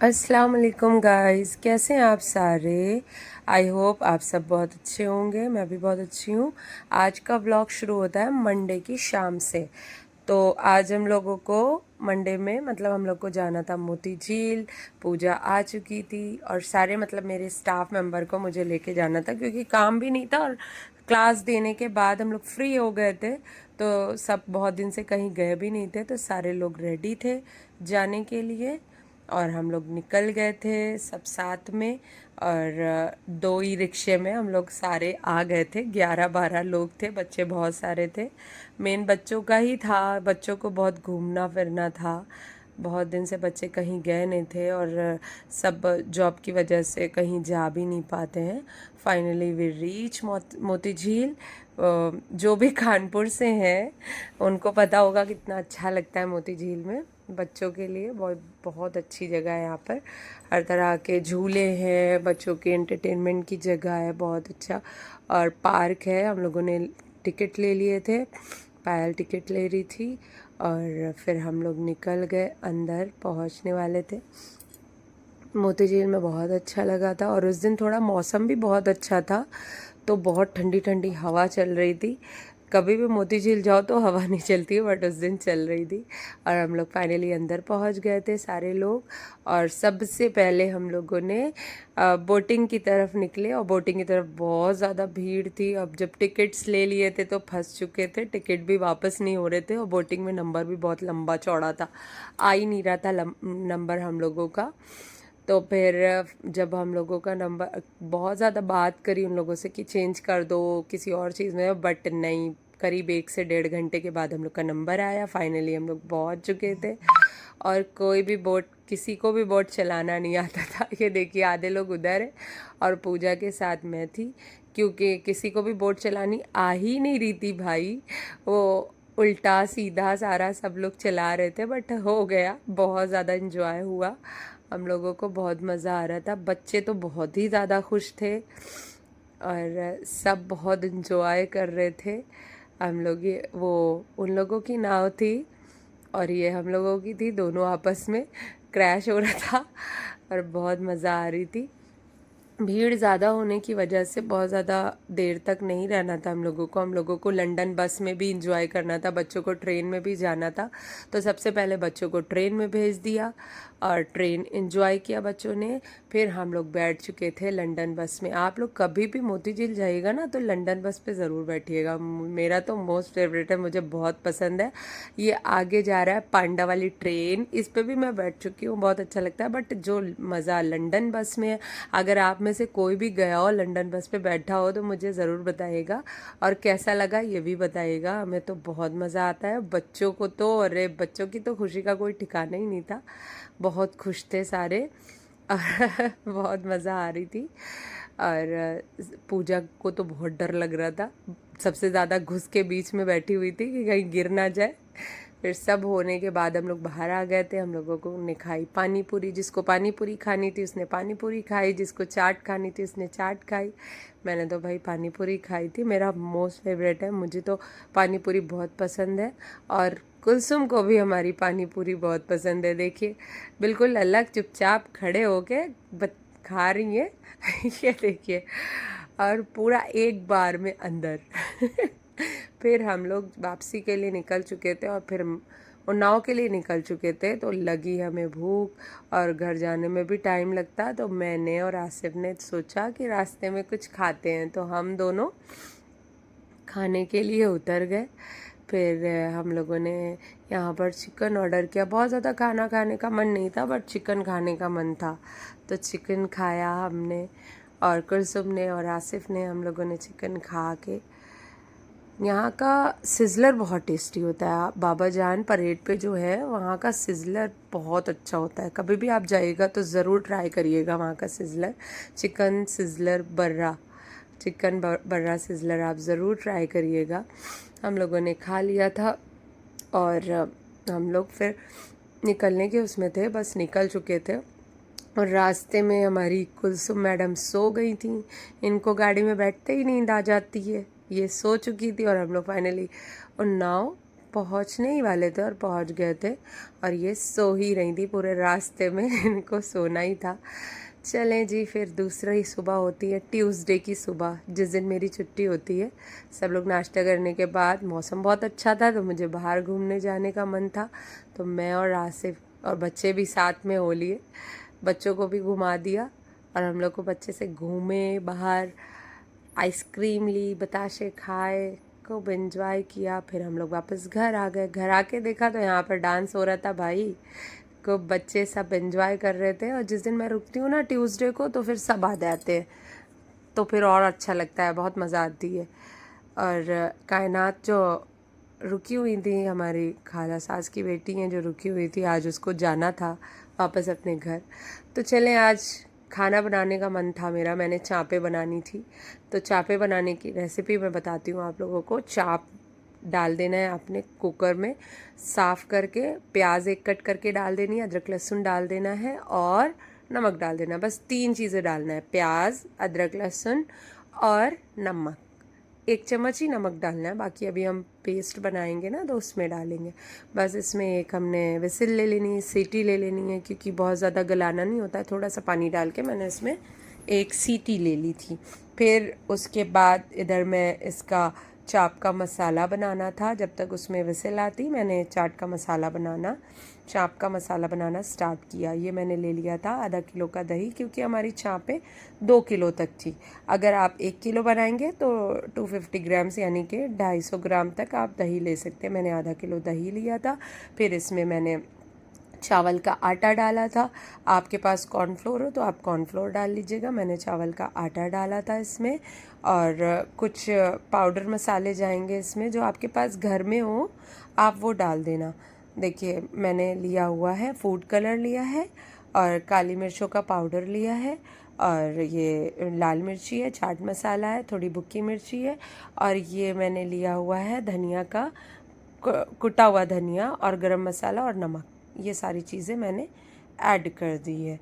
अस्सलाम वालेकुम गाइस, कैसे हैं आप सारे। आई होप आप सब बहुत अच्छे होंगे। मैं भी बहुत अच्छी हूँ। आज का व्लॉग शुरू होता है मंडे की शाम से। तो आज हम लोगों को मंडे में मतलब हम लोग को जाना था मोती झील। पूजा आ चुकी थी और सारे मतलब मेरे स्टाफ मेंबर को मुझे लेके जाना था क्योंकि काम भी नहीं था और क्लास देने के बाद हम लोग फ्री हो गए थे। तो सब बहुत दिन से कहीं गए भी नहीं थे, तो सारे लोग रेडी थे जाने के लिए और हम लोग निकल गए थे सब साथ में। और दो ही रिक्शे में हम लोग सारे आ गए थे। 11-12 लोग थे, बच्चे बहुत सारे थे। मेन बच्चों का ही था, बच्चों को बहुत घूमना फिरना था। बहुत दिन से बच्चे कहीं गए नहीं थे और सब जॉब की वजह से कहीं जा भी नहीं पाते हैं। फाइनली वी रीच मोती झील। जो भी कानपुर से हैं उनको पता होगा कितना अच्छा लगता है मोती झील में। बच्चों के लिए बहुत बहुत अच्छी जगह है यहाँ पर। हर तरह के झूले हैं, बच्चों के एंटरटेनमेंट की जगह है, बहुत अच्छा। और पार्क है। हम लोगों ने टिकट ले लिए थे, पायल टिकट ले रही थी और फिर हम लोग निकल गए, अंदर पहुँचने वाले थे। मोती झील में बहुत अच्छा लगा था और उस दिन थोड़ा मौसम भी बहुत अच्छा था, तो बहुत ठंडी ठंडी हवा चल रही थी। कभी भी मोती झील जाओ तो हवा नहीं चलती है, बट उस दिन चल रही थी। और हम लोग फाइनली अंदर पहुंच गए थे सारे लोग। और सबसे पहले हम लोगों ने बोटिंग की तरफ निकले और बोटिंग की तरफ बहुत ज़्यादा भीड़ थी। अब जब टिकट्स ले लिए थे तो फंस चुके थे, टिकट भी वापस नहीं हो रहे थे और बोटिंग में नंबर भी बहुत लंबा चौड़ा था, आ ही नहीं रहा था नंबर हम लोगों का। तो फिर जब हम लोगों का नंबर, बहुत ज़्यादा बात करी उन लोगों से कि चेंज कर दो किसी और चीज़ में, बट नहीं। करीब 1 से 1.5 घंटे के बाद हम लोग का नंबर आया। फाइनली हम लोग पहुंच चुके थे और कोई भी बोट, किसी को भी बोट चलाना नहीं आता था। ये देखिए आधे लोग उधर है और पूजा के साथ मैं थी, क्योंकि किसी को भी बोट चलानी आ ही नहीं रही थी भाई। वो उल्टा सीधा सारा सब लोग चला रहे थे, बट हो गया। बहुत ज़्यादा इंजॉय हुआ, हम लोगों को बहुत मज़ा आ रहा था। बच्चे तो बहुत ही ज़्यादा खुश थे और सब बहुत इंजॉय कर रहे थे। हम लोग, ये वो उन लोगों की नाव थी और ये हम लोगों की थी, दोनों आपस में क्रैश हो रहा था और बहुत मज़ा आ रही थी। भीड़ ज़्यादा होने की वजह से बहुत ज़्यादा देर तक नहीं रहना था हम लोगों को लंदन बस में भी इंजॉय करना था, बच्चों को ट्रेन में भी जाना था। तो सबसे पहले बच्चों को ट्रेन में भेज दिया और ट्रेन इंजॉय किया बच्चों ने। फिर हम लोग बैठ चुके थे लंदन बस में। आप लोग कभी भी मोती झील जाइएगा ना तो लंदन बस पे ज़रूर बैठिएगा। मेरा तो मोस्ट फेवरेट है, मुझे बहुत पसंद है। ये आगे जा रहा है पांडा वाली ट्रेन, इस पे भी मैं बैठ चुकी हूँ, बहुत अच्छा लगता है। बट जो मज़ा लंदन बस में है, अगर आप में से कोई भी गया हो लंदन बस पे बैठा हो तो मुझे ज़रूर बताइएगा और कैसा लगा ये भी बताइएगा। हमें तो बहुत मज़ा आता है। बच्चों को तो, अरे बच्चों की तो खुशी का कोई ठिकाना ही नहीं था, बहुत खुश थे सारे और बहुत मज़ा आ रही थी। और पूजा को तो बहुत डर लग रहा था, सबसे ज़्यादा घुस के बीच में बैठी हुई थी कि कहीं गिर ना जाए। फिर सब होने के बाद हम लोग बाहर आ गए थे। हम लोगों को ने खाई पानी पूरी, जिसको पानी पूरी खानी थी उसने पानी पूरी खाई, जिसको चाट खानी थी उसने चाट खाई। मैंने तो भाई पानी पूरी खाई थी, मेरा मोस्ट फेवरेट है, मुझे तो पानी पूरी बहुत पसंद है। और कुलसुम को भी हमारी पानी पूरी बहुत पसंद है। देखिए बिल्कुल अलग चुपचाप खड़े होके खा रही हैं ये देखिए, और पूरा एक बार में अंदर फिर हम लोग वापसी के लिए निकल चुके थे और फिर उन्नाव के लिए निकल चुके थे। तो लगी हमें भूख और घर जाने में भी टाइम लगता, तो मैंने और आसिफ ने सोचा कि रास्ते में कुछ खाते हैं, तो हम दोनों खाने के लिए उतर गए। फिर हम लोगों ने यहाँ पर चिकन ऑर्डर किया। बहुत ज़्यादा खाना खाने का मन नहीं था, बट चिकन खाने का मन था, तो चिकन खाया हमने। और कुलसुम ने और आसिफ ने, हम लोगों ने चिकन खा के। यहाँ का सिज़लर बहुत टेस्टी होता है। बाबा जान परेड पे जो है वहाँ का सिज़लर बहुत अच्छा होता है। कभी भी आप जाइएगा तो ज़रूर ट्राई करिएगा वहाँ का सिज़लर, चिकन सिज़लर बर्रा, चिकन बर्रा सिज़लर आप ज़रूर ट्राई करिएगा। हम लोगों ने खा लिया था और हम लोग फिर निकलने के उसमें थे, बस निकल चुके थे। और रास्ते में हमारी कुलसुम मैडम सो गई थी, इनको गाड़ी में बैठते ही नींद आ जाती है, ये सो चुकी थी और हम लोग फाइनली उन्नाव पहुंचने ही वाले थे और पहुंच गए थे, और ये सो ही रही थी पूरे रास्ते में। इनको सोना ही था। चलें जी, फिर दूसरी सुबह होती है ट्यूसडे की सुबह, जिस दिन मेरी छुट्टी होती है। सब लोग नाश्ता करने के बाद, मौसम बहुत अच्छा था तो मुझे बाहर घूमने जाने का मन था, तो मैं और आसिफ और बच्चे भी साथ में हो लिए, बच्चों को भी घुमा दिया और हम लोग को बच्चे से घूमे बाहर, आइसक्रीम ली, बताशे खाए, खूब एंजॉय किया। फिर हम लोग वापस घर आ गए। घर आके देखा तो यहाँ पर डांस हो रहा था भाई, खूब बच्चे सब एंजॉय कर रहे थे। और जिस दिन मैं रुकती हूँ ना ट्यूसडे को, तो फिर सब आ जाते हैं, तो फिर और अच्छा लगता है, बहुत मज़ा आती है। और कायनात जो रुकी हुई थी, हमारी खाला सास की बेटी हैं जो रुकी हुई थी, आज उसको जाना था वापस अपने घर। तो चलें, आज खाना बनाने का मन था मेरा, मैंने चापे बनानी थी। तो चापे बनाने की रेसिपी मैं बताती हूँ आप लोगों को। चाप डाल देना है आपने कुकर में, साफ़ करके प्याज एक कट करके डाल देनी है, अदरक लहसुन डाल देना है और नमक डाल देना। बस 3 चीज़ें डालना है, प्याज, अदरक लहसुन और नमक। 1 चम्मच ही नमक डालना है, बाकी अभी हम पेस्ट बनाएंगे ना तो उसमें डालेंगे। बस इसमें एक हमने विसिल ले लेनी है, सीटी ले लेनी है, क्योंकि बहुत ज़्यादा गलाना नहीं होता है। थोड़ा सा पानी डाल के मैंने इसमें एक सीटी ले ली थी। फिर उसके बाद इधर मैं इसका चाप का मसाला बनाना था। जब तक उसमें विसिल आती, मैंने चाट का मसाला बनाना, चाप का मसाला बनाना स्टार्ट किया। ये मैंने ले लिया था आधा किलो का दही, क्योंकि हमारी चापें 2 किलो तक थी। अगर आप 1 किलो बनाएंगे तो 250 ग्राम्स यानी कि 250 ग्राम तक आप दही ले सकते हैं। मैंने आधा किलो दही लिया था। फिर इसमें मैंने चावल का आटा डाला था। आपके पास कॉर्नफ्लोर हो तो आप कॉर्नफ्लोर डाल लीजिएगा, मैंने चावल का आटा डाला था इसमें। और कुछ पाउडर मसाले जाएंगे इसमें, जो आपके पास घर में हो आप वो डाल देना। देखिए, मैंने लिया हुआ है फूड कलर लिया है, और काली मिर्चों का पाउडर लिया है, और ये लाल मिर्ची है, चाट मसाला है, थोड़ी बुक्की मिर्ची है, और ये मैंने लिया हुआ है धनिया का कुटा हुआ धनिया, और गरम मसाला और नमक। ये सारी चीज़ें मैंने ऐड कर दी है।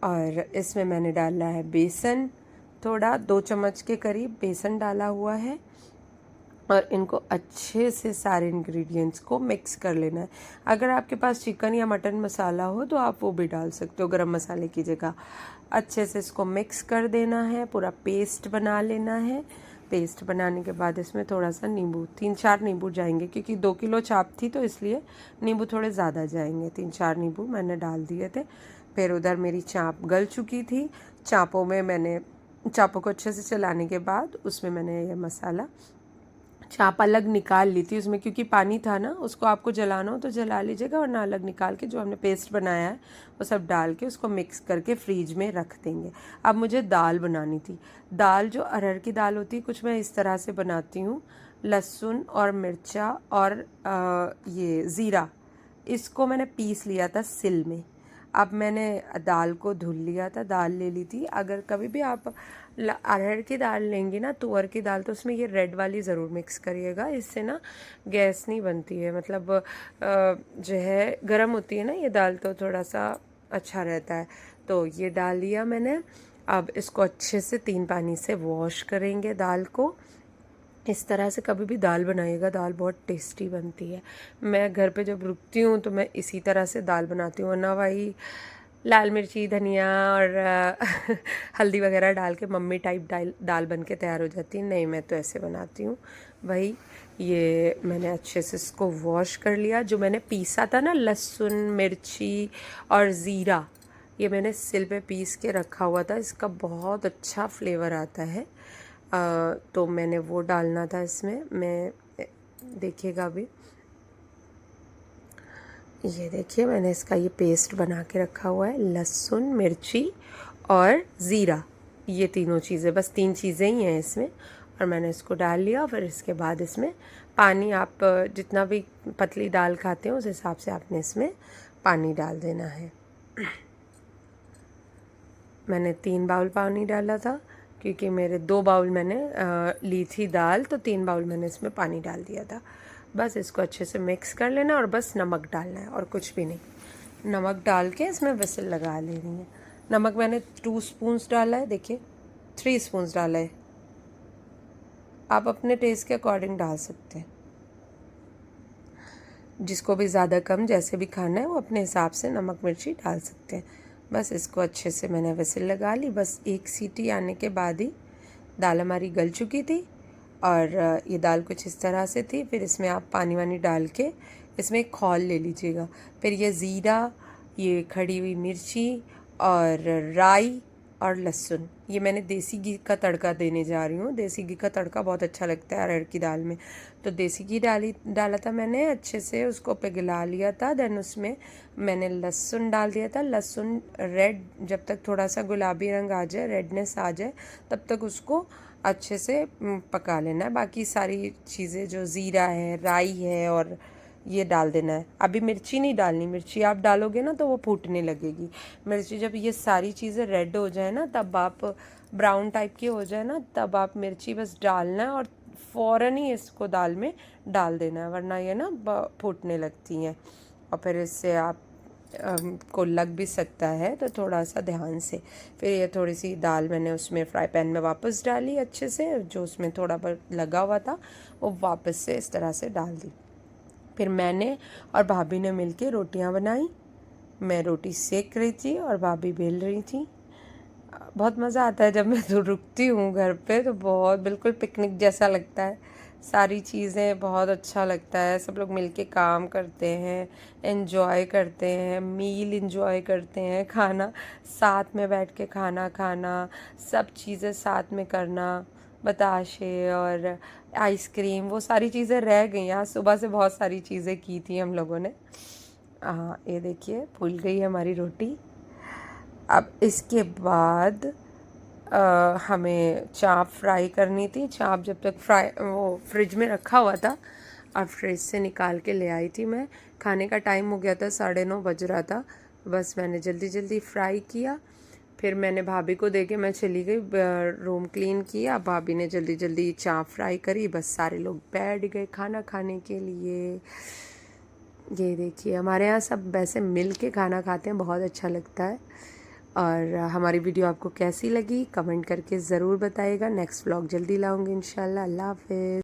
और इसमें मैंने डाला है बेसन, थोड़ा 2 चम्मच के करीब बेसन डाला हुआ है। और इनको अच्छे से सारे इंग्रेडिएंट्स को मिक्स कर लेना है। अगर आपके पास चिकन या मटन मसाला हो तो आप वो भी डाल सकते हो गरम मसाले की जगह। अच्छे से इसको मिक्स कर देना है, पूरा पेस्ट बना लेना है। पेस्ट बनाने के बाद इसमें थोड़ा सा नींबू, 3-4 नींबू जाएंगे, क्योंकि 2 किलो चाप थी तो इसलिए नींबू थोड़े ज़्यादा जाएंगे। 3-4 नींबू मैंने डाल दिए थे। फिर उधर मेरी चाप गल चुकी थी। चापों में मैंने चापों को अच्छे से चलाने के बाद उसमें मैंने ये मसाला, चाप अलग निकाल ली थी उसमें, क्योंकि पानी था ना, उसको आपको जलाना हो तो जला लीजिएगा, वरना अलग निकाल के जो हमने पेस्ट बनाया है वो सब डाल के उसको मिक्स करके फ्रीज में रख देंगे। अब मुझे दाल बनानी थी। दाल जो अरहर की दाल होती है, कुछ मैं इस तरह से बनाती हूँ। लहसुन और मिर्चा और ये ज़ीरा, इसको मैंने पीस लिया था सिल में। अब मैंने दाल को धुल लिया था, दाल ले ली थी। अगर कभी भी आप अरहर की दाल लेंगी ना, तुअर की दाल, तो उसमें ये रेड वाली ज़रूर मिक्स करिएगा, इससे ना गैस नहीं बनती है। मतलब जो है गर्म होती है ना ये दाल, तो थोड़ा सा अच्छा रहता है। तो ये डाल लिया मैंने। अब इसको अच्छे से 3 पानी से वॉश करेंगे दाल को। इस तरह से कभी भी दाल बनाइएगा, दाल बहुत टेस्टी बनती है। मैं घर पे जब रुकती हूँ तो मैं इसी तरह से दाल बनाती हूँ, वरना भाई लाल मिर्ची, धनिया और हल्दी वगैरह डाल के मम्मी टाइप दाल बन के तैयार हो जाती है। नहीं, मैं तो ऐसे बनाती हूँ भाई। ये मैंने अच्छे से इसको वॉश कर लिया। जो मैंने पीसा था ना, लहसुन, मिर्ची और ज़ीरा, ये मैंने सिल पे पीस के रखा हुआ था, इसका बहुत अच्छा फ्लेवर आता है। तो मैंने वो डालना था इसमें। मैं देखिएगा अभी, ये देखिए मैंने इसका ये पेस्ट बना के रखा हुआ है, लहसुन, मिर्ची और ज़ीरा, ये तीनों चीज़ें, बस 3 चीज़ें ही हैं इसमें। और मैंने इसको डाल लिया। फिर इसके बाद इसमें पानी, आप जितना भी पतली दाल खाते हैं उस हिसाब से आपने इसमें पानी डाल देना है। मैंने 3 बाउल पानी डाला था, क्योंकि मेरे 2 बाउल मैंने ली थी दाल, तो 3 बाउल मैंने इसमें पानी डाल दिया था। बस इसको अच्छे से मिक्स कर लेना, और बस नमक डालना है और कुछ भी नहीं। नमक डाल के इसमें विसिल लगा लेनी है। नमक मैंने 2 स्पून्स डाला है, देखिए 3 स्पून्स डाला है, आप अपने टेस्ट के अकॉर्डिंग डाल सकते हैं। जिसको भी ज़्यादा कम जैसे भी खाना है वो अपने हिसाब से नमक मिर्ची डाल सकते हैं। बस इसको अच्छे से मैंने विसिल लगा ली। बस एक सीटी आने के बाद ही दाल हमारी गल चुकी थी और ये दाल कुछ इस तरह से थी। फिर इसमें आप पानी वानी डाल के इसमें एक खौल ले लीजिएगा। फिर ये ज़ीरा, ये खड़ी हुई मिर्ची और राई और लहसुन, ये मैंने देसी घी का तड़का देने जा रही हूँ। देसी घी का तड़का बहुत अच्छा लगता है अरहर की दाल में। तो देसी घी डाला था मैंने, अच्छे से उसको पिघला लिया था। देन उसमें मैंने लहसुन डाल दिया था। लहसुन रेड जब तक थोड़ा सा गुलाबी रंग आ जाए, रेडनेस आ जाए, तब तक उसको अच्छे से पका लेना है। बाकी सारी चीज़ें जो ज़ीरा है, राई है और ये डाल देना है। अभी मिर्ची नहीं डालनी, मिर्ची आप डालोगे ना तो वो फूटने लगेगी। मिर्ची जब ये सारी चीज़ें रेड हो जाए ना, तब आप ब्राउन टाइप की हो जाए ना, तब आप मिर्ची बस डालना है और फ़ौरन ही इसको दाल में डाल देना है, वरना ये ना फूटने लगती हैं और फिर इससे आप को लग भी सकता है, तो थोड़ा सा ध्यान से। फिर ये थोड़ी सी दाल मैंने उसमें फ्राई पैन में वापस डाली अच्छे से, जो उसमें थोड़ा बहुत लगा हुआ था वो वापस से इस तरह से डाल दी। फिर मैंने और भाभी ने मिलके रोटियां बनाई। मैं रोटी सेक रही थी और भाभी बेल रही थी। बहुत मज़ा आता है जब मैं तो रुकती हूँ घर पे, तो बहुत बिल्कुल पिकनिक जैसा लगता है। सारी चीज़ें बहुत अच्छा लगता है, सब लोग मिलके काम करते हैं, एंजॉय करते हैं, मील एंजॉय करते हैं, खाना साथ में बैठ के खाना खाना, सब चीज़ें साथ में करना, बताशे और आइसक्रीम, वो सारी चीज़ें रह गई। आज सुबह से बहुत सारी चीज़ें की थी हम लोगों ने। हाँ, ये देखिए फूल गई हमारी रोटी। अब इसके बाद हमें चाप फ्राई करनी थी। चाप जब तक फ्राई वो फ्रिज में रखा हुआ था, अब फ्रिज से निकाल के ले आई थी मैं। खाने का टाइम हो गया था, 9:30 बज रहा था। बस मैंने जल्दी जल्दी फ्राई किया। फिर मैंने भाभी को दे के मैं चली गई, रूम क्लीन किया। भाभी ने जल्दी जल्दी चाप फ्राई करी। बस सारे लोग बैठ गए खाना खाने के लिए। ये देखिए हमारे यहाँ सब वैसे मिल के खाना खाते हैं, बहुत अच्छा लगता है। और हमारी वीडियो आपको कैसी लगी कमेंट करके ज़रूर बताइएगा। नेक्स्ट व्लॉग जल्दी लाऊंगी इंशाल्लाह। अल्लाह हाफ़िज़।